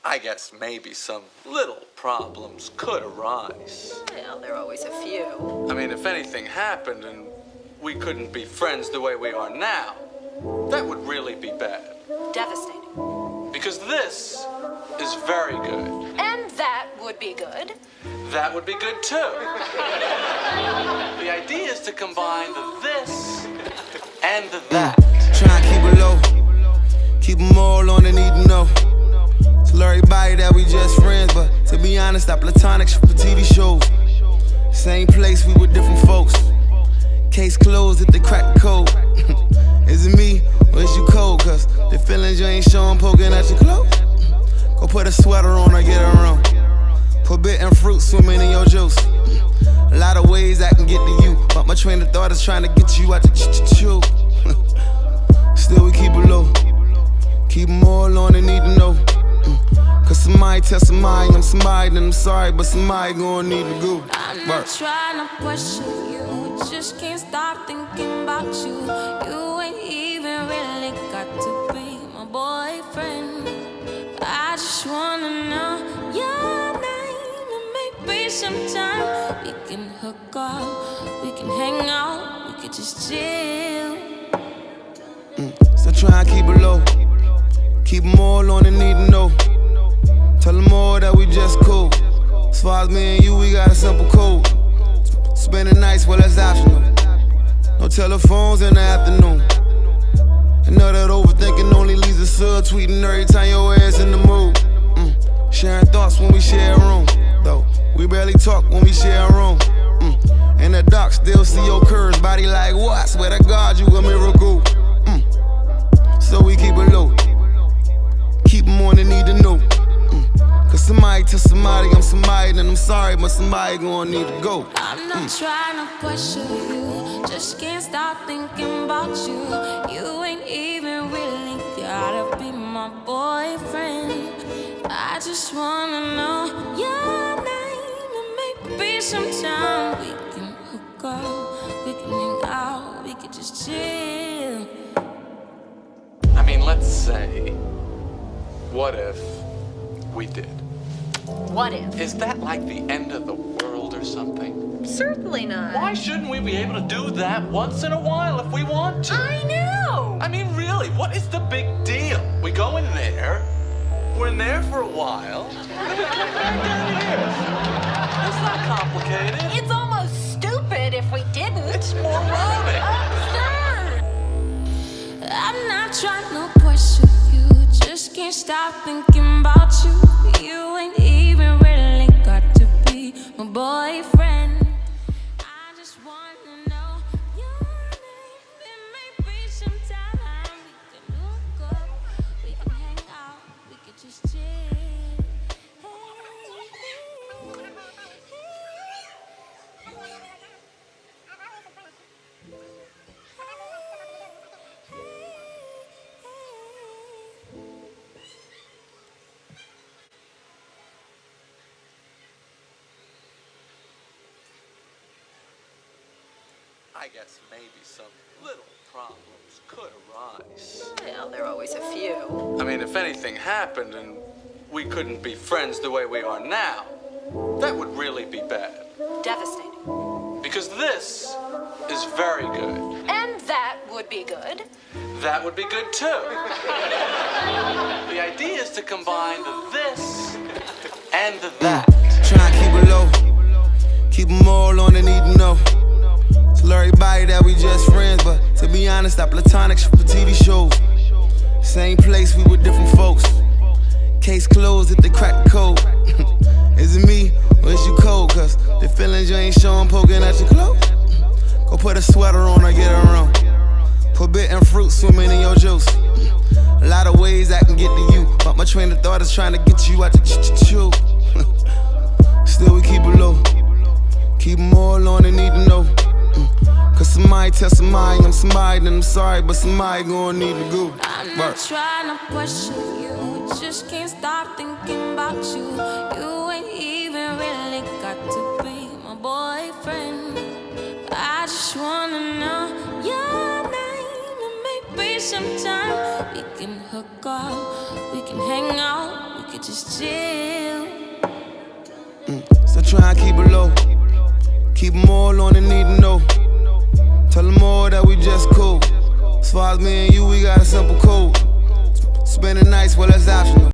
I guess maybe some little problems could arise. Well, there are always a few. I mean, if anything happened and we couldn't be friends the way we are now, that would really be bad. Devastating. Because this is very good. And that would be good. That would be good too. The idea is to combine the this and the that. Try and keep it low. Keep them all on the need to know. Tell everybody that we just friends, but to be honest, I platonic shit for TV shows. Same place, we with different folks. Case closed if they crack the code. Is it me or is you cold? Cause the feelings you ain't showing poking at your clothes. Go put a sweater on or get her on. Forbidden fruit swimming in your juice. A lot of ways I can get to you, but my train of thought is trying to get you out the chew. Still we keep it low. Keep them all on the need to know. Cause somebody tell somebody I'm somebody, then I'm sorry, but somebody gon' need to go. I'm not trying to question you, just can't stop thinking about you. You ain't even really got to be my boyfriend. I just wanna know your name and maybe sometime we can hook up, we can hang out, we could just chill. Still try and keep it low. Keep them all on the need to know. Tell them all that we just cool. As far as me and you, we got a simple code. Spending nights, well, that's optional. No telephones in the afternoon. I know that overthinking only leads to subtweeting every time your ass in the mood. Sharing thoughts when we share a room. Though, we barely talk when we share a room. In the dark, still see your curves. Body like what? I swear to God, you a miracle. So we keep it low. Keep them on the need to know. Cause somebody tell somebody I'm somebody, then I'm sorry, but somebody gon' need to go. I'm not trying to question you, just can't stop thinking about you. You ain't even really gotta be my boyfriend. I just wanna know your name and maybe sometime we can hook up, we can hang out, we could just chill. I mean, let's say, what if we did? What if? Is that like the end of the world or something? Certainly not. Why shouldn't we be able to do that once in a while if we want to? I know! I mean, really, what is the big deal? We go in there, we're in there for a while, then we come back down here. It's not complicated. It's almost stupid if we didn't. It's moronic. Absurd! I'm not trying to question you, just can't stop thinking about you. You ain't even really got to be my boyfriend. I just wanna know your name and maybe sometime we can hook up, we can hang out, we could just chill. I guess maybe some little problems could arise. Well, there are always a few. I mean, if anything happened and we couldn't be friends the way we are now, that would really be bad. Devastating. Because this is very good. And that would be good. That would be good too. The idea is to combine the this and the that. Try and keep it low. Keep them all on the need to know. Tell everybody that we just friends, but to be honest, I platonic shit for TV shows. Same place, we with different folks. Case closed if they crack the code. Is it me or is you cold? Cause the feelings you ain't showing poking at your clothes. Go put a sweater on or get her on. Forbidden fruit swimming in your juice. A lot of ways I can get to you, but my train of thought is trying to get you out the chew. Still we keep it low. Keep them all on the need to know. Cause somebody tell somebody I'm somebody, then I'm sorry, but somebody gon' need to go. I'm not trying to question you, just can't stop thinking about you. You ain't even really got to be my boyfriend. I just wanna know your name and maybe sometime we can hook up, we can hang out, we could just chill. Still try and keep it low. Keep them all on the need to know. Tell them all that we just cool. As far as me and you, we got a simple code. Spending nights, well, that's optional.